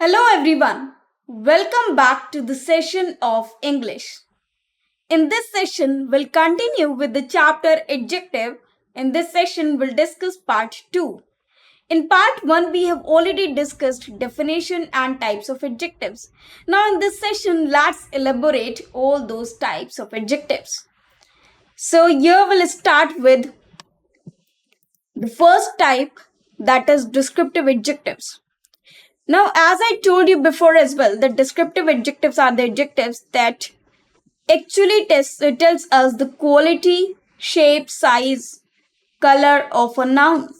Hello everyone. Welcome back to the session of English. In this session, we'll continue with the chapter Adjective. In this session, we'll discuss part 2. In part 1, we have already discussed definition and types of adjectives. Now in this session, let's elaborate all those types of adjectives. So here we'll start with the first type, that is descriptive adjectives. Now, as I told you before as well, the descriptive adjectives are the adjectives that actually tells us the quality, shape, size, color of a noun.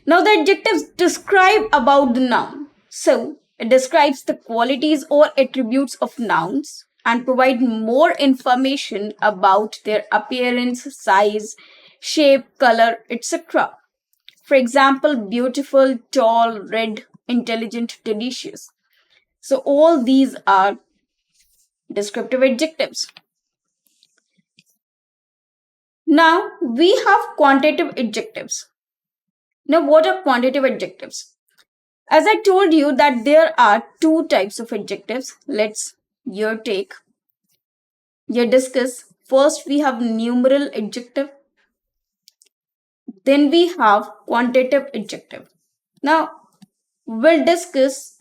Now, the adjectives describe about the noun. So, it describes the qualities or attributes of nouns and provide more information about their appearance, size, shape, color, etc. For example, beautiful, tall, red, intelligent, delicious. So all these are descriptive adjectives. Now we have quantitative adjectives. Now what are quantitative adjectives? As I told you that there are two types of adjectives. Let's discuss. First we have numeral adjective. Then we have quantitative adjective. Now we'll discuss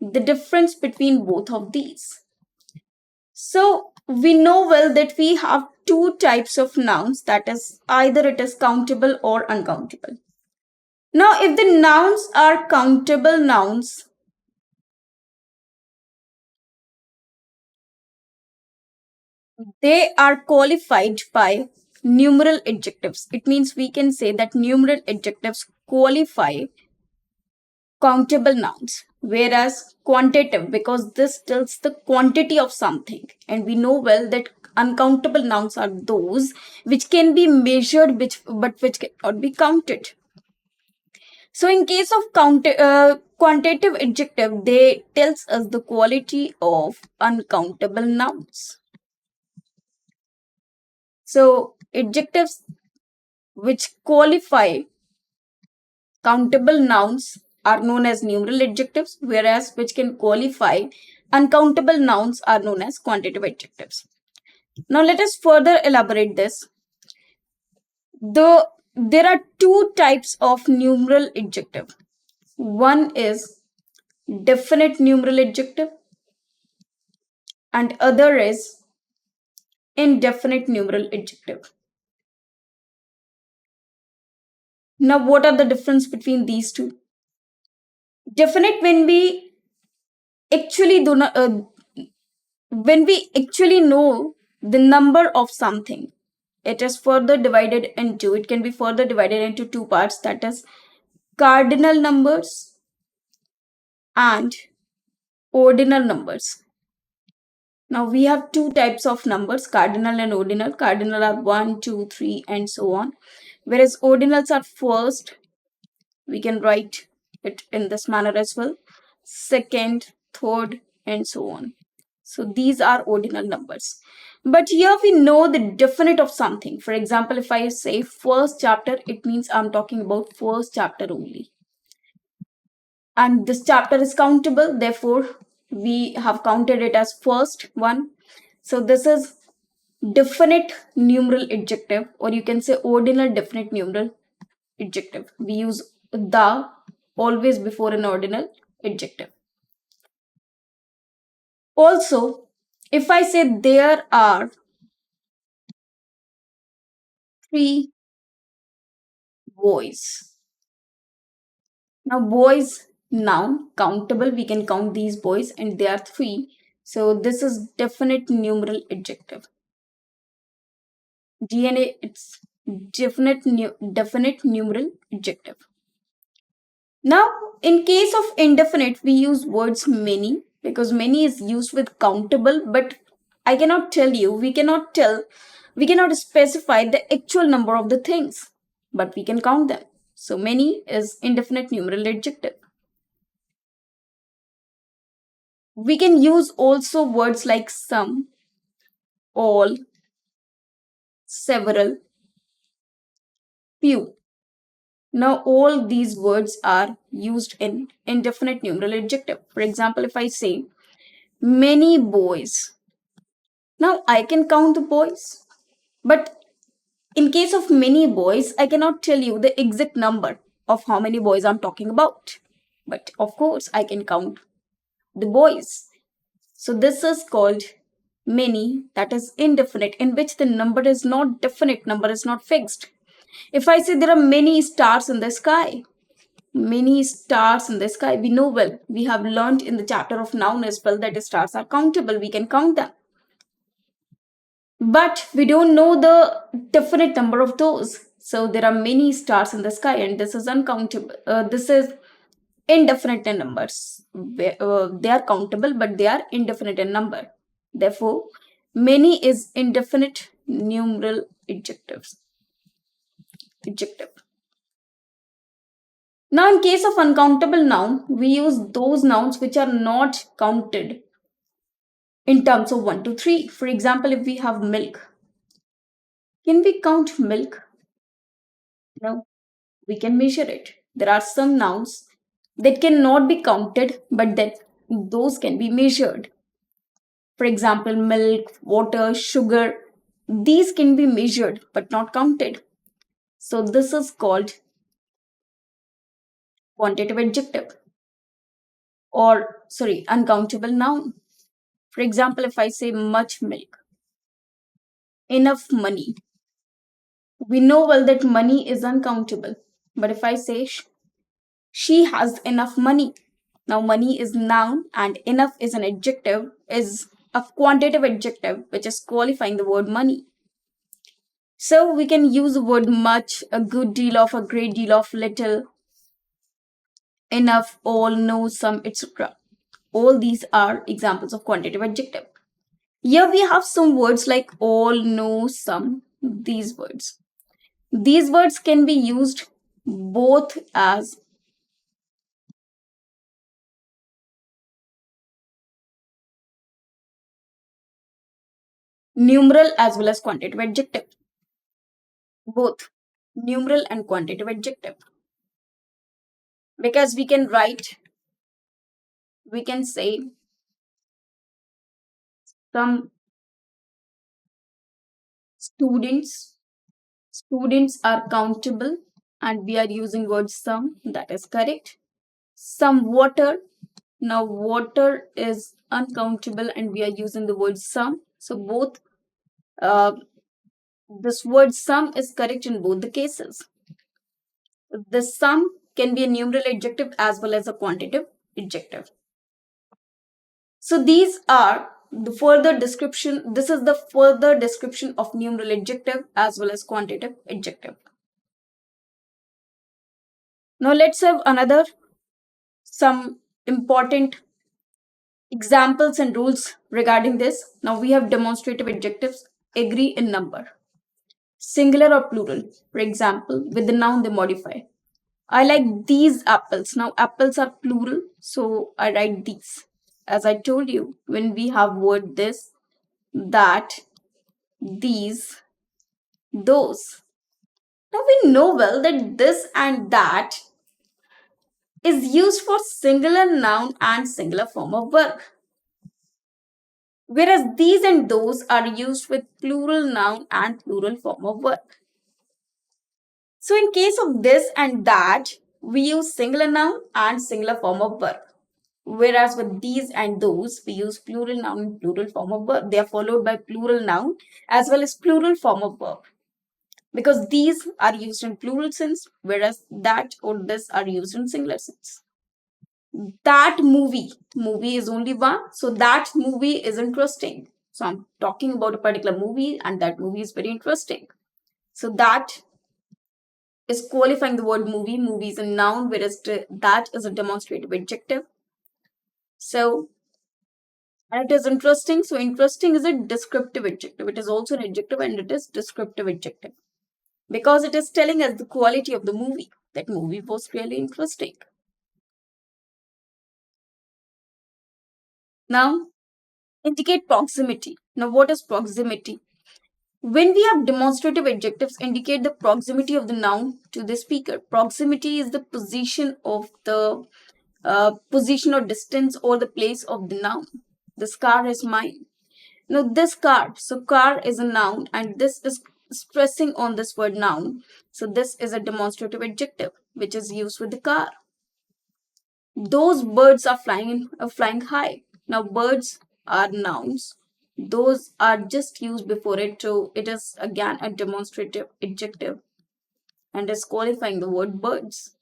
the difference between both of these. So we know well that we have two types of nouns, that is either it is countable or uncountable. Now if the nouns are countable nouns, they are qualified by numeral adjectives. It means we can say that numeral adjectives qualify countable nouns, whereas quantitative, because this tells the quantity of something, and we know well that uncountable nouns are those which can be measured but which cannot be counted. So in case of quantitative adjective, they tells us the quality of uncountable nouns. So adjectives which qualify countable nouns are known as numeral adjectives, whereas which can qualify uncountable nouns are known as quantitative adjectives. Now let us further elaborate this. There are two types of numeral adjective. One is definite numeral adjective and other is indefinite numeral adjective. Now what are the difference between these two? Definite, when we actually know the number of something, it can be further divided into two parts, that is cardinal numbers and ordinal numbers. Now we have two types of numbers, cardinal and ordinal. Cardinal are 1, 2, 3 and so on, whereas ordinals are first, we can write it in this manner as well, second, third and so on. So these are ordinal numbers. But here we know the definite of something. For example, if I say first chapter, it means I'm talking about first chapter only. And this chapter is countable, therefore we have counted it as first one. So this is definite numeral adjective, or you can say ordinal definite numeral adjective. We use the always before an ordinal adjective. Also, if I say there are 3 boys. Now boys, noun, countable, we can count these boys and they are 3. So this is definite numeral adjective. DNA, it's definite numeral adjective. Now in case of indefinite, we use words many, because many is used with countable, but I cannot tell you, we cannot specify the actual number of the things, but we can count them. So many is indefinite numeral adjective. We can use also words like some, all, several, few. Now, all these words are used in indefinite numeral adjective. For example, if I say many boys, now I can count the boys, but in case of many boys, I cannot tell you the exact number of how many boys I'm talking about. But of course, I can count the boys. So this is called many, that is indefinite, in which the number is not definite, number is not fixed. If I say there are many stars in the sky, many stars in the sky, we know well, we have learned in the chapter of noun as well that the stars are countable, we can count them. But we don't know the definite number of those. So there are many stars in the sky, and this is uncountable. This is indefinite in numbers. They are countable, but they are indefinite in number. Therefore, many is indefinite numeral adjectives. Adjective. Now, in case of uncountable noun, we use those nouns which are not counted in terms of 1 to 3. For example, if we have milk, can we count milk? No, we can measure it. There are some nouns that cannot be counted, but that those can be measured. For example, milk, water, sugar, these can be measured but not counted. So this is called quantitative adjective, or sorry, uncountable noun. For example, if I say much milk, enough money, we know well that money is uncountable. But if I say she has enough money, now money is noun and enough is an adjective, is a quantitative adjective which is qualifying the word money. So we can use the word much, a good deal of, a great deal of, little, enough, all, no, some, etc. All these are examples of quantitative adjective. Here we have some words like all, no, some, these words. These words can be used both as numeral as well as quantitative adjective. Both numeral and quantitative adjective. Because we can write, we can say some students. Students are countable and we are using word some, that is correct. Some water. Now water is uncountable and we are using the word some. So both this word some is correct in both the cases. The sum can be a numeral adjective as well as a quantitative adjective. So these are the further description. This is the further description of numeral adjective as well as quantitative adjective. Now let's have another some important examples and rules regarding this. Now we have demonstrative adjectives, agree in number, singular or plural. For example, with the noun they modify. I like these apples. Now apples are plural, so I write these. As I told you, when we have word this, that, these, those. Now we know well that this and that is used for singular noun and singular form of verb. Whereas these and those are used with plural noun and plural form of verb. So in case of this and that, we use singular noun and singular form of verb. Whereas with these and those, we use plural noun and plural form of verb. They are followed by plural noun as well as plural form of verb. Because these are used in plural sense, whereas that or this are used in singular sense. That movie is only one, so that movie is interesting. So I'm talking about a particular movie and that movie is very interesting. So that is qualifying the word movie. Movie is a noun, whereas that is a demonstrative adjective. So, and it is interesting. So interesting is a descriptive adjective. It is also an adjective and it is descriptive adjective. Because it is telling us the quality of the movie. That movie was really interesting. Now, indicate proximity. Now, what is proximity? When we have demonstrative adjectives indicate the proximity of the noun to the speaker. Proximity is the position or distance or the place of the noun. This car is mine. Now this car, so car is a noun and this is stressing on this word noun. So this is a demonstrative adjective which is used with the car. Those birds are flying high. Now birds are nouns. Those are just used before it, so it is again a demonstrative adjective and is qualifying the word birds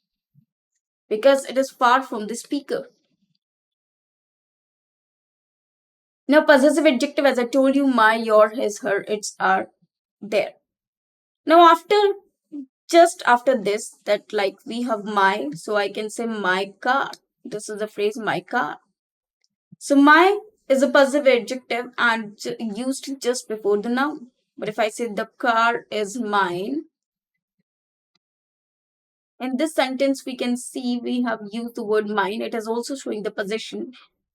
because it is far from the speaker. Now possessive adjective, as I told you, my, your, his, her, its are there. Now just after this, that like we have my, so I can say my car. This is the phrase my car. So my is a possessive adjective and used just before the noun. But if I say the car is mine, in this sentence we can see we have used the word mine. It is also showing the possession,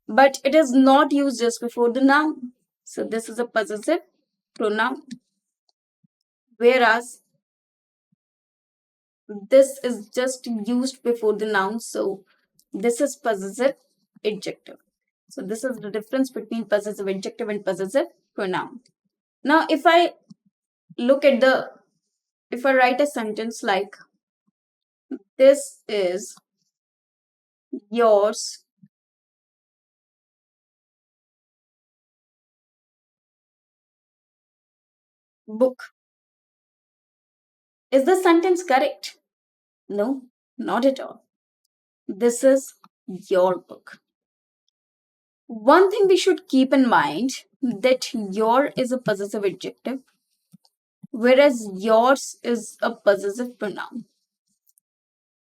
but it is not used just before the noun. So this is a possessive pronoun. Whereas this is just used before the noun. So this is possessive adjective. So this is the difference between possessive adjective and possessive pronoun. Now if I write a sentence like this is yours book, is the sentence correct? No, not at all. This is your book. One thing we should keep in mind that your is a possessive adjective, whereas yours is a possessive pronoun.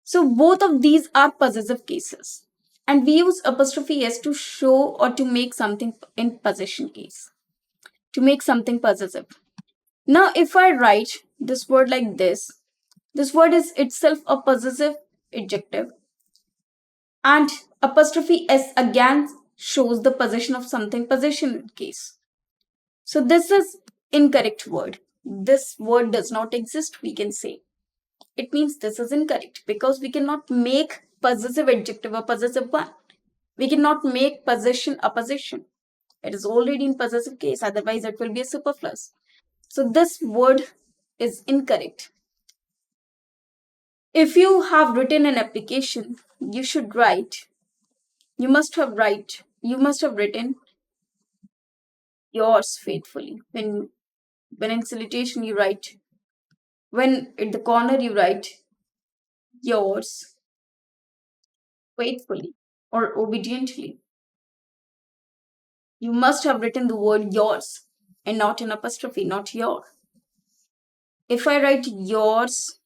So both of these are possessive cases. And we use apostrophe s to show or to make something in possession case, to make something possessive. Now, if I write this word like this word is itself a possessive adjective, and apostrophe s again shows the possession of something, possession case. So this is incorrect word. This word does not exist, we can say. It means this is incorrect because we cannot make possessive adjective a possessive one. We cannot make possession a possession. It is already in possessive case, otherwise it will be a superfluous. So this word is incorrect. If you have written an application, you should write, you must have written yours faithfully. When in salutation you write, when at the corner you write yours faithfully or obediently. You must have written the word yours and not an apostrophe, not your. If I write yours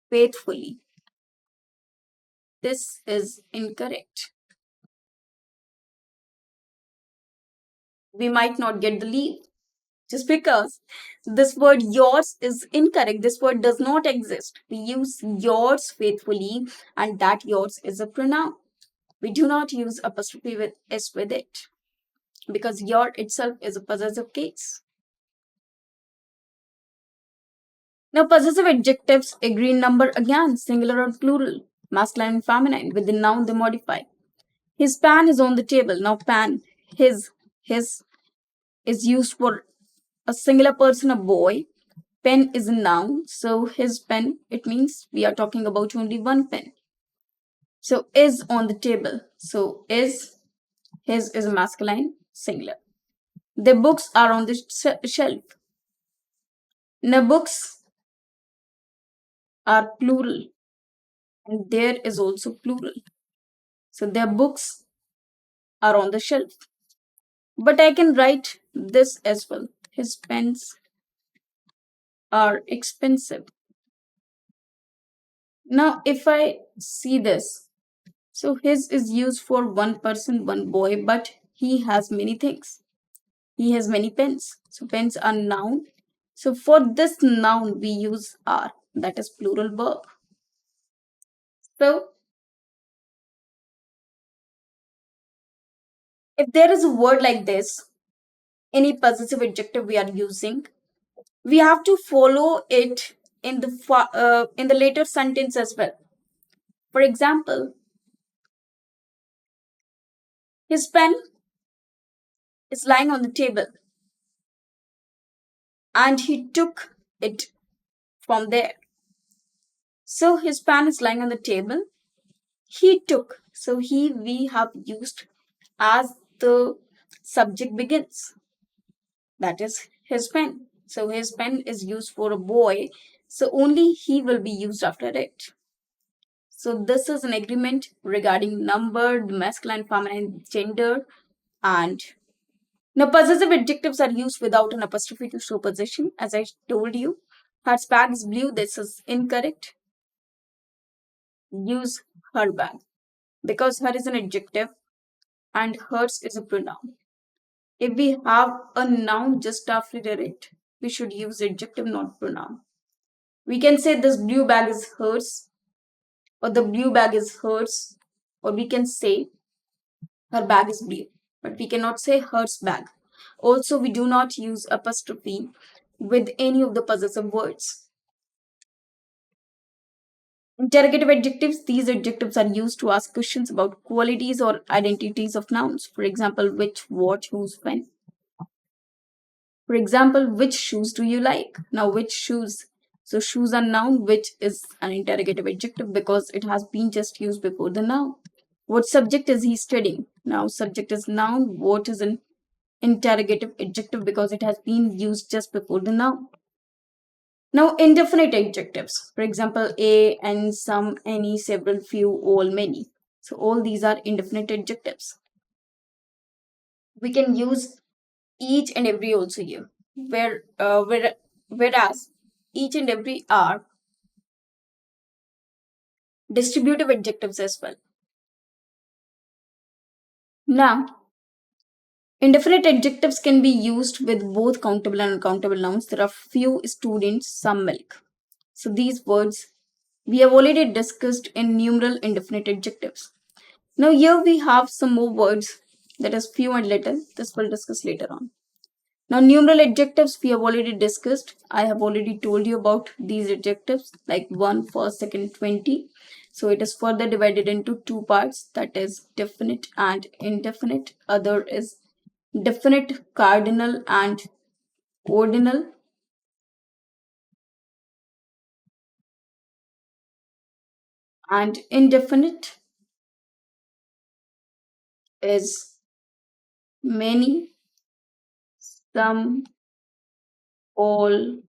faithfully, this is incorrect. We might not get the leave just because this word yours is incorrect. This word does not exist. We use yours faithfully, and that yours is a pronoun. We do not use apostrophe with s with it because your itself is a possessive case. Now, possessive adjectives agree in number again, singular or plural, masculine and feminine. With the noun, they modify. His pen is on the table. Now, pen, his is used for a singular person, a boy. Pen is a noun, so his pen, it means we are talking about only one pen. So, is on the table. So, his is a masculine, singular. The books are on the shelf. Now, books are plural, and there is also plural. So, their books are on the shelf. But I can write this as well. His pens are expensive. Now, if I see this, so his is used for one person, one boy, but he has many things. He has many pens. So pens are noun. So for this noun, we use are, that is plural verb. So if there is a word like this, any possessive adjective we are using, we have to follow it in the later sentence as well. For example, his pen is lying on the table and he took it from there. So his pen is lying on the table. He took. So we have used as the subject begins. That is his pen. So his pen is used for a boy. So only he will be used after it. So this is an agreement regarding number, the masculine, feminine, gender, and now possessive adjectives are used without an apostrophe to show possession. As I told you, her bag is blue. This is incorrect. Use her bag because her is an adjective and hers is a pronoun. If we have a noun just after it, we should use adjective, not pronoun. We can say this blue bag is hers, or the blue bag is hers, or we can say her bag is blue, but we cannot say hers bag. Also, we do not use apostrophe with any of the possessive words. Interrogative adjectives, these adjectives are used to ask questions about qualities or identities of nouns. For example, which, what, whose, when. For example, which shoes do you like? Now, which shoes? So, shoes are noun, which is an interrogative adjective because it has been just used before the noun. What subject is he studying? Now, subject is noun, what is an interrogative adjective because it has been used just before the noun. Now, indefinite adjectives, for example, a, and, some, any, several, few, all, many. So, all these are indefinite adjectives. We can use each and every also here, whereas each and every are distributive adjectives as well. Now, indefinite adjectives can be used with both countable and uncountable nouns. There are few students, some milk. So these words we have already discussed in numeral indefinite adjectives. Now here we have some more words, that is few and little. This we'll discuss later on. Now numeral adjectives we have already discussed. I have already told you about these adjectives like 1, first, second, 20. So it is further divided into two parts, that is definite and indefinite. Other is definite, cardinal and ordinal. And indefinite is many, some, all,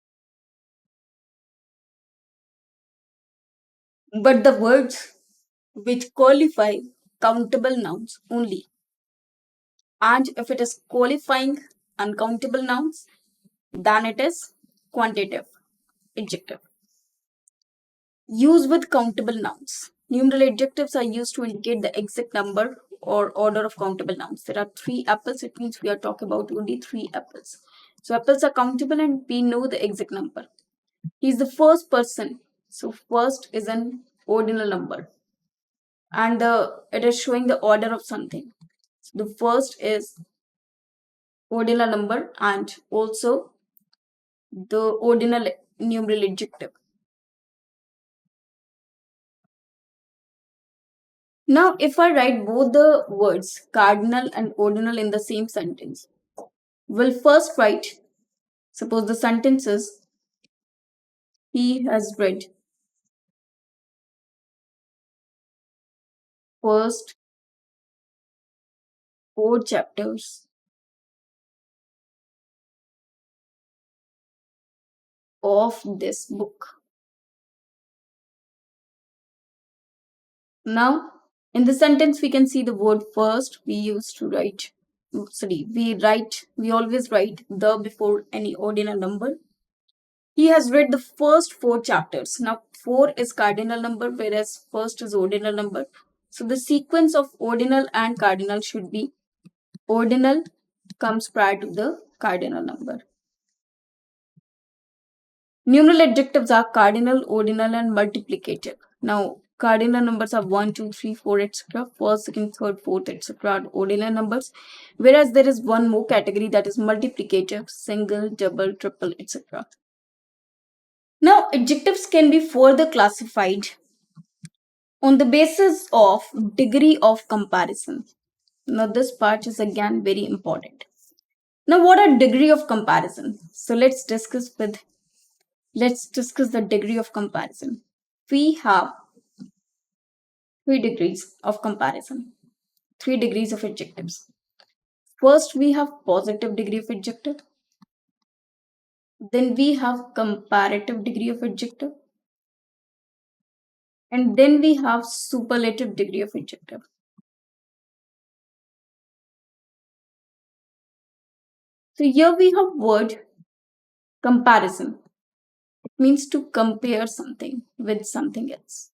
but the words which qualify countable nouns only. And if it is qualifying uncountable nouns, then it is quantitative adjective. Use with countable nouns. Numeral adjectives are used to indicate the exact number or order of countable nouns. There are 3 apples, it means we are talking about only 3 apples. So apples are countable and we know the exact number. He is the first person. So first is an ordinal number. And it is showing the order of something. So the first is ordinal number and also the ordinal numeral adjective. Now, if I write both the words cardinal and ordinal in the same sentence, we'll first write, suppose the sentence is, he has read first 4 chapters of this book. Now, in the sentence, we can see the word first. We used to write, we always write the before any ordinal number. He has read the first 4 chapters. Now, 4 is cardinal number, whereas first is ordinal number. So, the sequence of ordinal and cardinal should be ordinal comes prior to the cardinal number. Numeral adjectives are cardinal, ordinal, and multiplicative. Now, Cardinal numbers are 1, 2, 3, 4, etc. First, second, third, fourth, etc. are ordinal numbers. Whereas there is one more category, that is multiplicative, single, double, triple, etc. Now, adjectives can be further classified on the basis of degree of comparison. Now, this part is again very important. Now, what are degree of comparison? So let's discuss the degree of comparison. We have three degrees of comparison, three degrees of adjectives. First, we have positive degree of adjective. Then we have comparative degree of adjective. And then we have superlative degree of adjective. So here we have word comparison. It means to compare something with something else.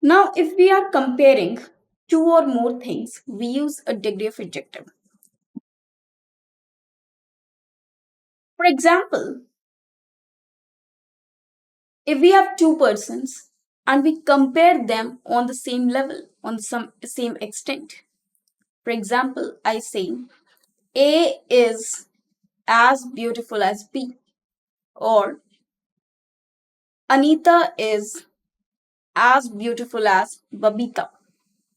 Now, if we are comparing two or more things, we use a degree of adjective. For example, if we have two persons and we compare them on the same level, on some same extent. For example, I say A is as beautiful as B, or Anita is as beautiful as Babita.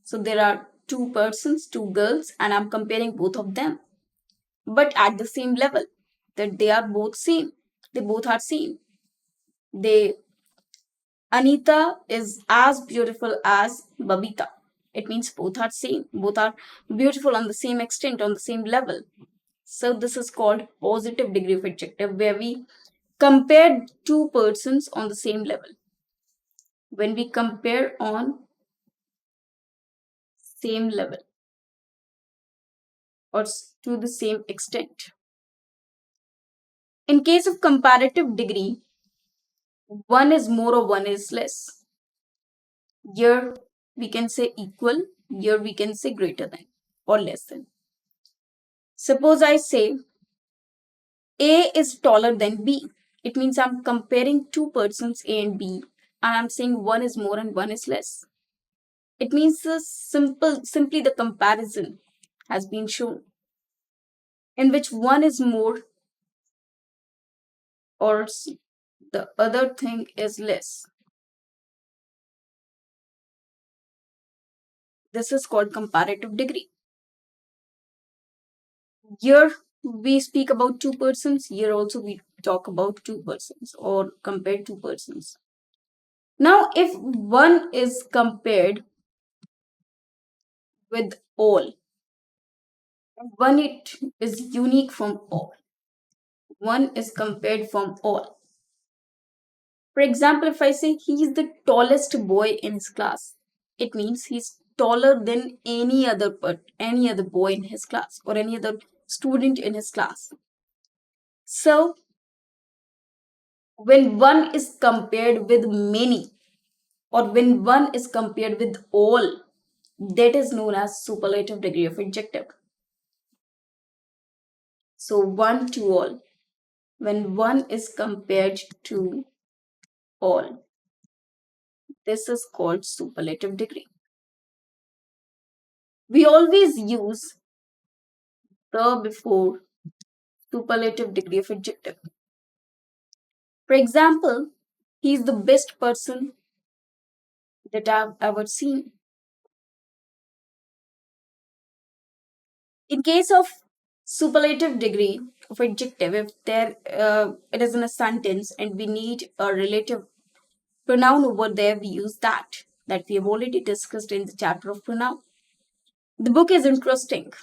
So there are two persons, two girls, and I'm comparing both of them, but at the same level, that they are both same. They both are same. Anita is as beautiful as Babita. It means both are same. Both are beautiful on the same extent, on the same level. So this is called positive degree of adjective, where we compare two persons on the same level. When we compare on same level or to the same extent. In case of comparative degree, one is more or one is less. Here we can say equal, here we can say greater than or less than. Suppose I say A is taller than B. It means I'm comparing two persons A and B, and I'm saying one is more and one is less. It means simply the comparison has been shown, in which one is more or the other thing is less. This is called comparative degree. Here we speak about two persons. Here also we talk about two persons or compare two persons. Now, if one is compared with all, one it is unique from all. One is compared from all. For example, if I say he is the tallest boy in his class, it means he's taller than any other boy in his class or any other student in his class. So when one is compared with many or when one is compared with all, that is known as superlative degree of adjective. So one to all, when one is compared to all, this is called superlative degree. We always use the before superlative degree of adjective. For example, he is the best person that I've ever seen. In case of superlative degree of adjective, if it is in a sentence and we need a relative pronoun over there, we use that we have already discussed in the chapter of pronoun. The book is interesting.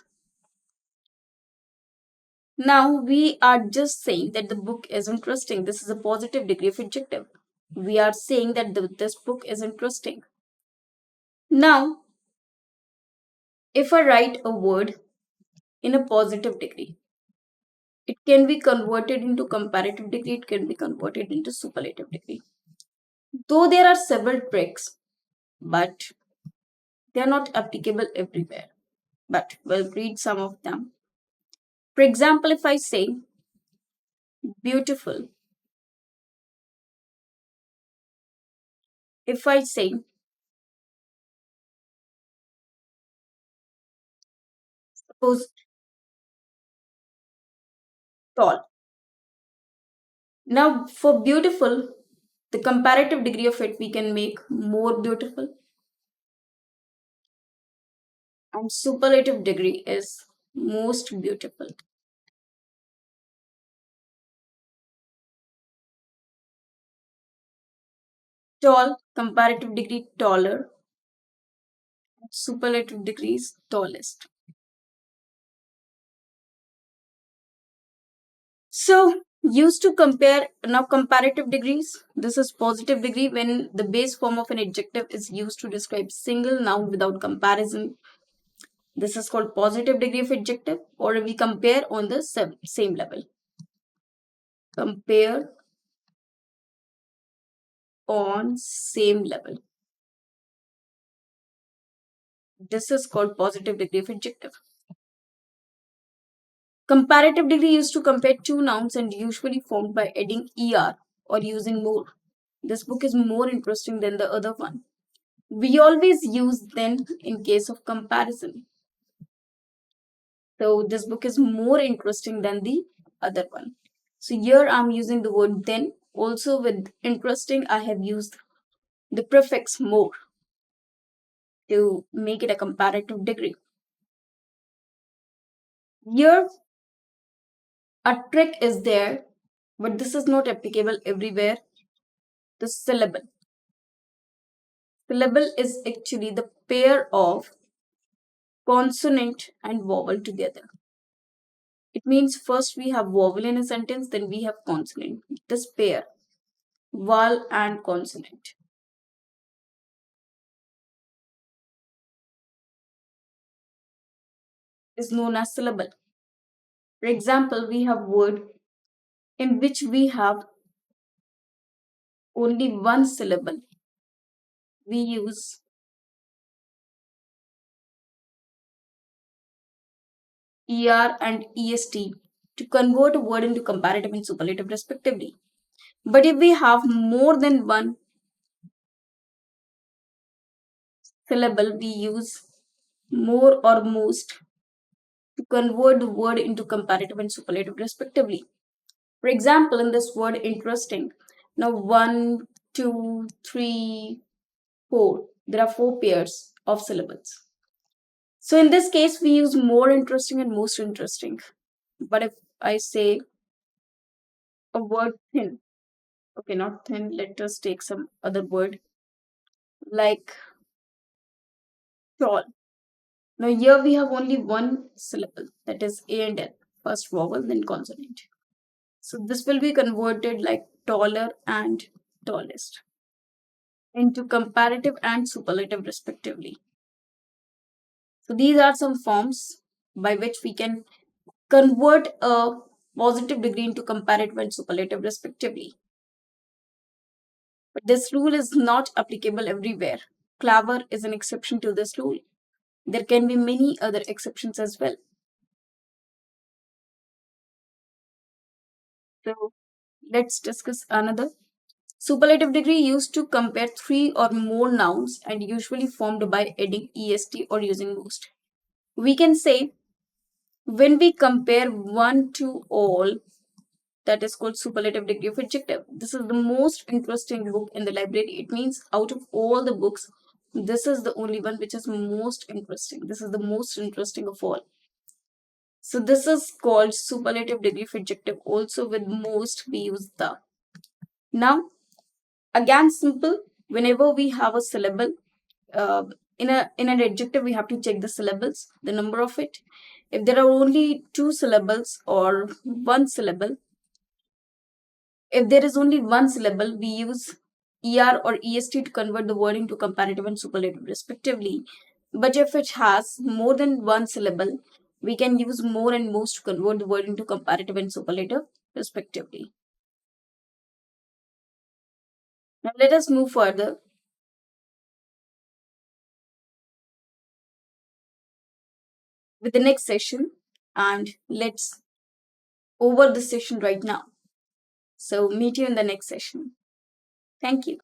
Now we are just saying that the book is interesting. This is a positive degree of adjective. We are saying that this book is interesting. Now, if I write a word in a positive degree, it can be converted into comparative degree, it can be converted into superlative degree. Though there are several tricks, but they are not applicable everywhere. But we'll read some of them. For example, if I say beautiful, If I say, suppose tall. Now, for beautiful, the comparative degree of it we can make more beautiful, and superlative degree is most beautiful. Tall, comparative degree taller, superlative degrees tallest. So, used to compare now comparative degrees. This is positive degree when the base form of an adjective is used to describe single noun without comparison. This is called positive degree of adjective, or we compare on the same level. Compare on same level. This is called positive degree of adjective. Comparative degree used to compare two nouns and usually formed by adding er or using more. This book is more interesting than the other one. We always use then in case of comparison. So this book is more interesting than the other one. So here I'm using the word then. Also with interesting, I have used the prefix more to make it a comparative degree. Here a trick is there, but this is not applicable everywhere. The syllable. Syllable is actually the pair of consonant and vowel together. It means first we have vowel in a sentence, then we have consonant. This pair, vowel and consonant, is known as syllable. For example, we have word in which we have only one syllable. We use er and est to convert a word into comparative and superlative respectively. But if we have more than one syllable, we use more or most to convert the word into comparative and superlative respectively. For example, in this word interesting, now one, two, three, four, there are four pairs of syllables. So in this case, we use more interesting and most interesting. But if I say a word thin, okay, not thin, let us take some other word like tall. Now here we have only one syllable, that is A and L, first vowel, then consonant. So this will be converted like taller and tallest into comparative and superlative respectively. So these are some forms by which we can convert a positive degree into comparative and superlative respectively. But this rule is not applicable everywhere. Clever is an exception to this rule. There can be many other exceptions as well. So let's discuss another. Superlative degree used to compare three or more nouns and usually formed by adding est or using most. We can say when we compare one to all, that is called superlative degree of adjective. This is the most interesting book in the library. It means out of all the books, this is the only one which is most interesting. This is the most interesting of all. So this is called superlative degree of adjective. Also with most we use the. Now again simple. Whenever we have a syllable uh, in an adjective, we have to check the syllables, the number of it. If there are only two syllables or one syllable, if there is only one syllable, we use er or est to convert the word into comparative and superlative respectively. But if it has more than one syllable, we can use more and most to convert the word into comparative and superlative respectively. Now let us move further with the next session, and let's over the session right now. So meet you in the next session. Thank you.